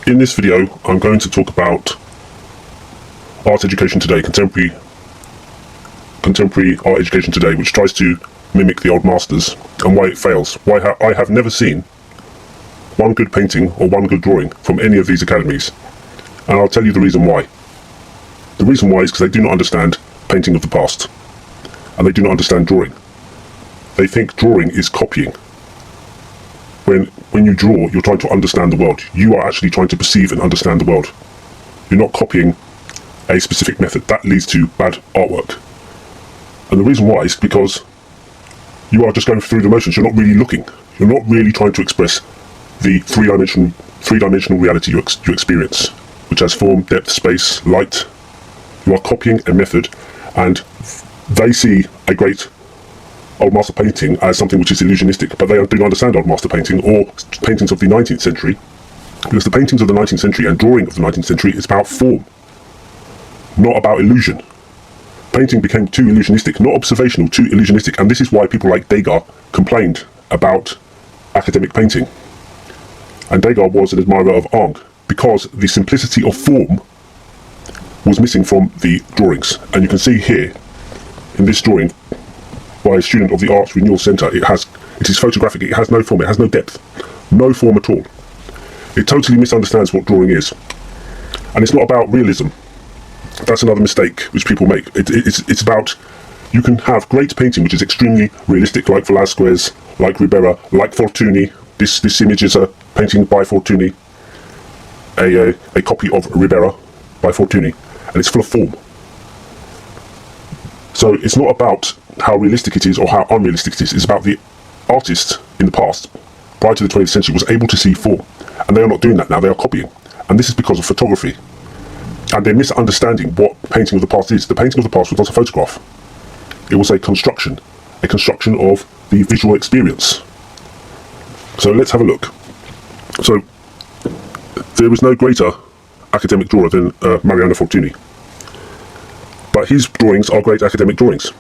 In this video, I'm going to talk about art education today, contemporary art education today, which tries to mimic the old masters, and why it fails. Why I have never seen one good painting or one good drawing from any of these academies, and I'll tell you the reason why. The reason why is because they do not understand painting of the past, and they do not understand drawing. They think drawing is copying. When you draw, you're trying to understand the world. You are actually trying to perceive and understand the world. You're not copying a specific method. That leads to bad artwork. And the reason why is because you are just going through the motions. You're not really looking. You're not really trying to express the three-dimensional reality you experience, which has form, depth, space, light. You are copying a method, and they see a great old master painting as something which is illusionistic, but they do not understand old master painting or paintings of the 19th century, because the paintings of the 19th century and drawing of the 19th century is about form, not about illusion. Painting became too illusionistic, not observational, too illusionistic, and this is why people like Degas complained about academic painting. And Degas was an admirer of Ingres, because the simplicity of form was missing from the drawings. And you can see here, in this drawing, by a student of the Art Renewal Center, it is photographic, it has no form, it has no depth, no form at all. It totally misunderstands what drawing is. And it's not about realism. That's another mistake which people make. It's about, you can have great painting which is extremely realistic, like Velázquez, like Ribera, like Fortuny. This image is a painting by Fortuny, a copy of Ribera by Fortuny, and it's full of form. So it's not about how realistic it is or how unrealistic it is. It's about the artist in the past, prior to the 20th century, was able to see form. And they are not doing that now, they are copying. And this is because of photography. And they're misunderstanding what painting of the past is. The painting of the past was not a photograph. It was a construction of the visual experience. So let's have a look. So there was no greater academic drawer than Mariano Fortuny. But his drawings are great academic drawings.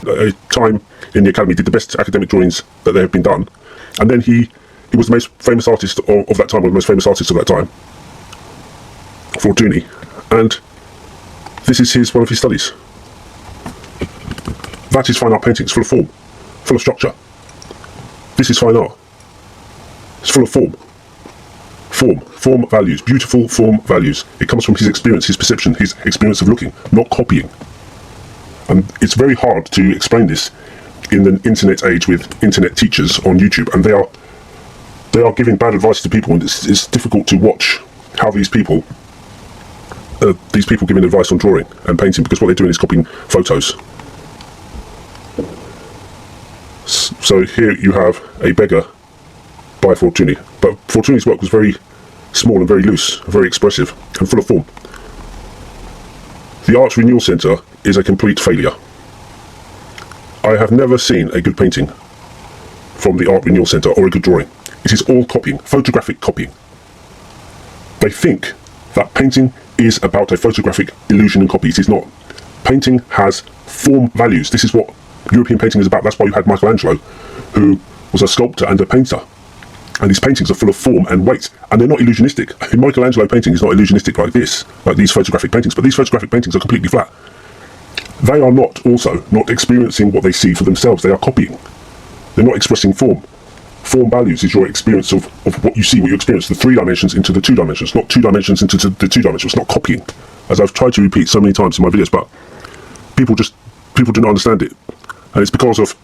A time in the academy did the best academic drawings that they have been done, and then he was the most famous artist of that time, or the most famous artist of that time, Fortuny, and this is one of his studies. That is fine art painting. It's full of form, full of structure. This is fine art. It's full of form values, beautiful form values. It comes from his experience, his perception, his experience of looking, not copying. And it's very hard to explain this in the internet age with internet teachers on YouTube, and they are giving bad advice to people, and it's difficult to watch how these people giving advice on drawing and painting, because what they're doing is copying photos. So here you have a beggar by Fortuny, but Fortuny's work was very small and very loose, very expressive and full of form. The Art Renewal Center is a complete failure. I have never seen a good painting from the Art Renewal Center or a good drawing. It is all copying, photographic copying. They think that painting is about a photographic illusion and copy. It is not. Painting has form values. This is what European painting is about. That's why you had Michelangelo, who was a sculptor and a painter. And these paintings are full of form and weight, and they're not illusionistic. A Michelangelo painting is not illusionistic like this, like these photographic paintings, but these photographic paintings are completely flat. They are not experiencing what they see for themselves. They are copying. They're not expressing form. Form values is your experience of what you see, what you experience, the 3 dimensions into the 2 dimensions, not 2 dimensions into the 2 dimensions. It's not copying, as I've tried to repeat so many times in my videos, but people do not understand it. And it's because of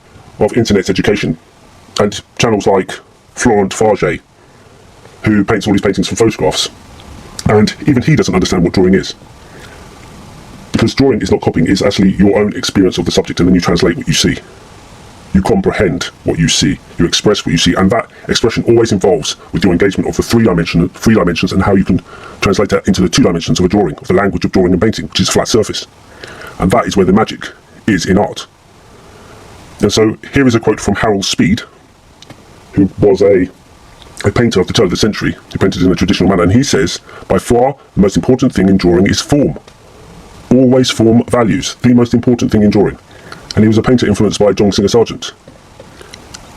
internet education and channels like Florent Farget, who paints all these paintings from photographs, and even he doesn't understand what drawing is, because drawing is not copying. It's actually your own experience of the subject, and then you translate what you see. You comprehend what you see, you express what you see, and that expression always involves with your engagement of the 3 dimensions and how you can translate that into the 2 dimensions of a drawing, of the language of drawing and painting, which is a flat surface. And that is where the magic is in art. And so here is a quote from Harold Speed, who was a painter of the turn of the century, who painted in a traditional manner, and he says, by far the most important thing in drawing is form. Always form values, the most important thing in drawing. And he was a painter influenced by John Singer Sargent.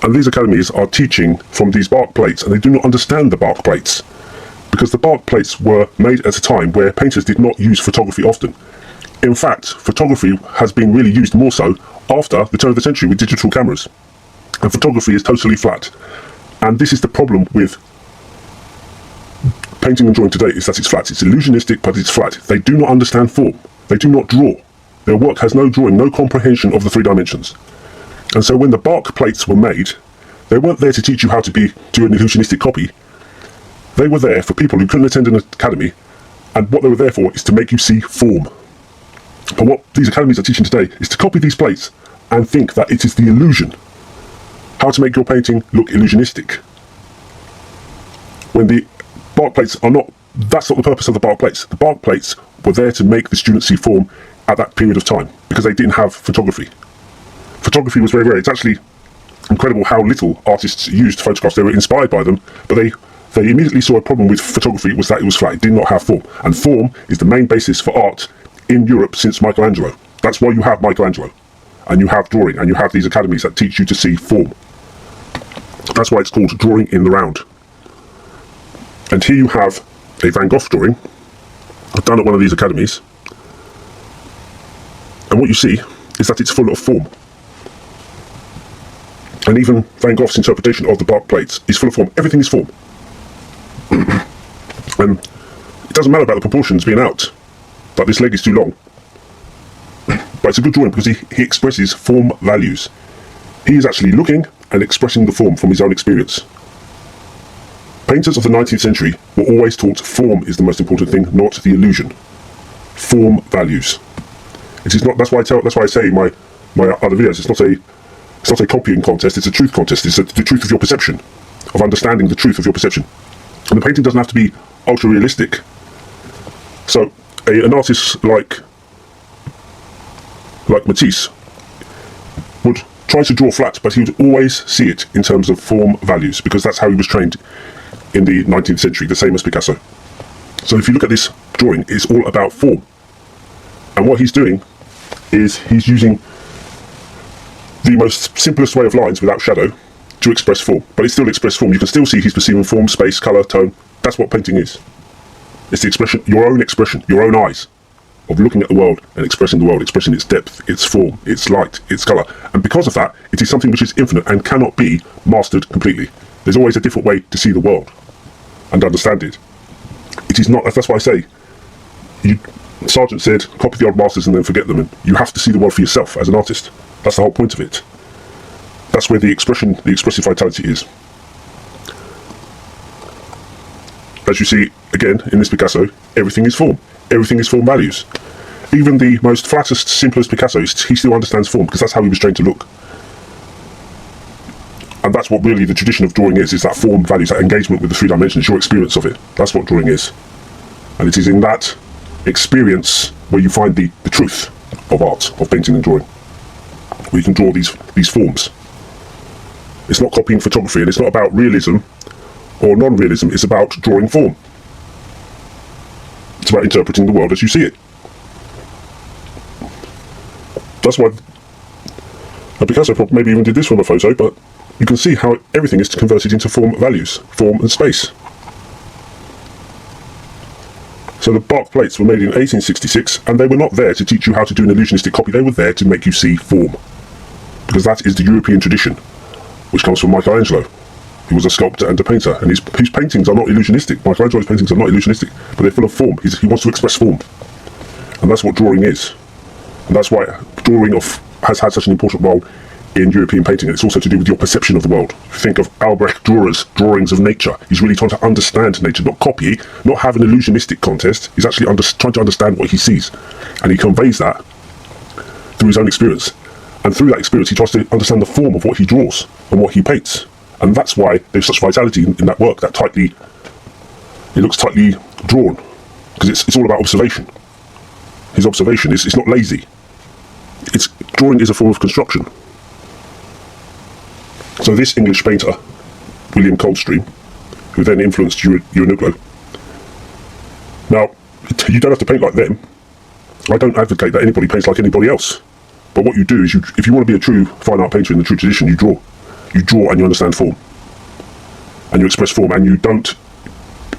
And these academies are teaching from these bark plates, and they do not understand the bark plates, because the bark plates were made at a time where painters did not use photography often. In fact, photography has been really used more so after the turn of the century with digital cameras. And photography is totally flat. And this is the problem with painting and drawing today, is that it's flat. It's illusionistic, but it's flat. They do not understand form. They do not draw. Their work has no drawing, no comprehension of the three dimensions. And so when the bark plates were made, they weren't there to teach you how to do an illusionistic copy. They were there for people who couldn't attend an academy, and what they were there for is to make you see form. But what these academies are teaching today is to copy these plates and think that it is the illusion. How to make your painting look illusionistic. When the bark plates are not, that's not the purpose of the bark plates. The bark plates were there to make the students see form at that period of time, because they didn't have photography. Photography was very rare. It's actually incredible how little artists used photographs. They were inspired by them, but they immediately saw a problem with photography, was that it was flat. It did not have form. And form is the main basis for art in Europe since Michelangelo. That's why you have Michelangelo, and you have drawing, and you have these academies that teach you to see form. That's why it's called drawing in the round. And here you have a Van Gogh drawing done at one of these academies, and what you see is that it's full of form. And even Van Gogh's interpretation of the bark plates is full of form. Everything is form. And it doesn't matter about the proportions being out, but this leg is too long. But it's a good drawing because he expresses form values. He is actually looking and expressing the form from his own experience. Painters of the 19th century were always taught form is the most important thing, not the illusion. Form values. It is not. That's why I say in my other videos, it's not a copying contest. It's a truth contest. It's the truth of your perception, of understanding the truth of your perception. And the painting doesn't have to be ultra realistic. So an artist like Matisse would try to draw flat, but he would always see it in terms of form values, because that's how he was trained in the 19th century, the same as Picasso. So if you look at this drawing, it's all about form. And what he's doing is he's using the most simplest way of lines without shadow to express form. But it's still express form. You can still see he's perceiving form, space, colour, tone. That's what painting is. It's the expression, your own eyes of looking at the world and expressing the world, expressing its depth, its form, its light, its colour. And because of that, it is something which is infinite and cannot be mastered completely. There's always a different way to see the world and understand it. It is not, that's why I say, Sargent said, copy the old masters and then forget them, and you have to see the world for yourself as an artist. That's the whole point of it. That's where the expressive vitality is. As you see, again, in this Picasso, everything is form. Everything is form values. Even the most flattest, simplest Picasso, he still understands form, because that's how he was trained to look. And that's what really the tradition of drawing is that form values, that engagement with the three dimensions, your experience of it. That's what drawing is. And it is in that experience where you find the truth of art, of painting and drawing, where you can draw these forms. It's not copying photography, and it's not about realism or non-realism. It's about drawing form. It's about interpreting the world as you see it. That's why Picasso maybe even did this from a photo, but you can see how everything is converted into form values, form and space. So the bark plates were made in 1866, and they were not there to teach you how to do an illusionistic copy. They were there to make you see form, because that is the European tradition, which comes from Michelangelo. He was a sculptor and a painter, and his paintings are not illusionistic. Michelangelo's paintings are not illusionistic, but they're full of form. He wants to express form, and that's what drawing is. And that's why drawing has had such an important role in European painting. It's also to do with your perception of the world. If you think of Albrecht Dürer's drawings of nature, he's really trying to understand nature, not copy, not have an illusionistic contest. He's actually trying to understand what he sees, and he conveys that through his own experience. And through that experience, he tries to understand the form of what he draws and what he paints. And that's why there's such vitality in that work, it looks tightly drawn, because it's all about observation. His observation is not lazy. Drawing is a form of construction. So this English painter, William Coldstream, who then influenced Uranuglo. Now, you don't have to paint like them. I don't advocate that anybody paints like anybody else. But what you do is, if you want to be a true fine art painter in the true tradition, you draw. You draw and you understand form. And you express form, and you don't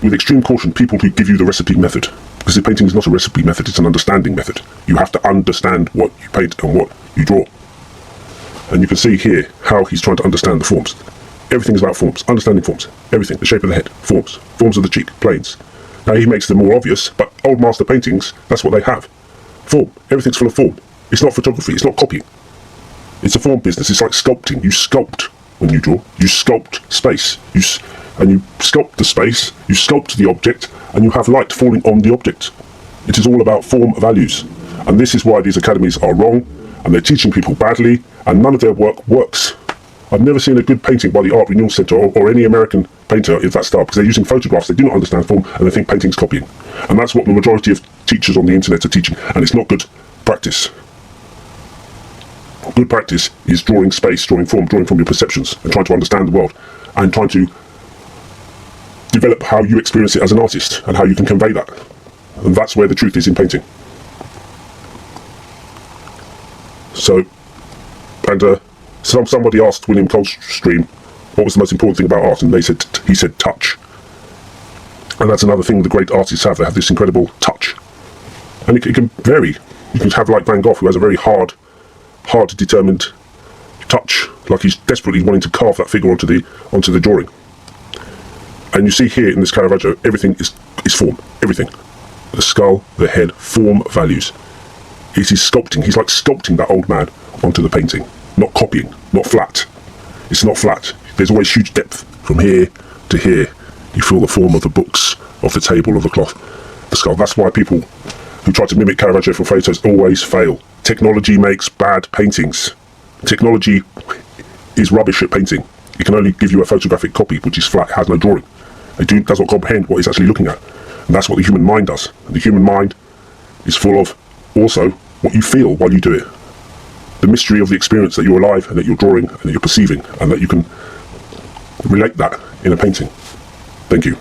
with extreme caution people who give you the recipe method, because the painting is not a recipe method, it's an understanding method. You have to understand what you paint and what you draw. And you can see here how he's trying to understand the forms. Everything is about forms, understanding forms, everything, the shape of the head, forms of the cheek, planes. Now he makes them more obvious, but old master paintings, that's what they have. Form, everything's full of form. It's not photography, it's not copying. It's a form business, it's like sculpting. You sculpt when you draw, you sculpt space, and you sculpt the space, you sculpt the object, and you have light falling on the object. It is all about form values. And this is why these academies are wrong, and they're teaching people badly, and none of their work works. I've never seen a good painting by the Art Renewal Center or any American painter of that style, because they're using photographs, they do not understand form, and they think painting's copying. And that's what the majority of teachers on the internet are teaching, and it's not good practice. Good practice is drawing space, drawing form, drawing from your perceptions, and trying to understand the world, and trying to develop how you experience it as an artist, and how you can convey that. And that's where the truth is in painting. So, and somebody asked William Coldstream what was the most important thing about art, and he said touch. And that's another thing the great artists have. They have this incredible touch, and it can vary. You can have like Van Gogh, who has a very hard, determined touch, like he's desperately wanting to carve that figure onto the drawing. And you see here in this Caravaggio, everything is form, everything. The skull, the head, form values. It is sculpting. He's like sculpting that old man onto the painting, not copying, not flat. It's not flat. There's always huge depth from here to here. You feel the form of the books, of the table, of the cloth, the skull. That's why people who try to mimic Caravaggio for photos always fail. Technology makes bad paintings. Technology is rubbish at painting. It can only give you a photographic copy, which is flat, has no drawing. It does not comprehend what it's actually looking at. And that's what the human mind does. And the human mind is full of also what you feel while you do it. The mystery of the experience that you're alive and that you're drawing and that you're perceiving, and that you can relate that in a painting. Thank you.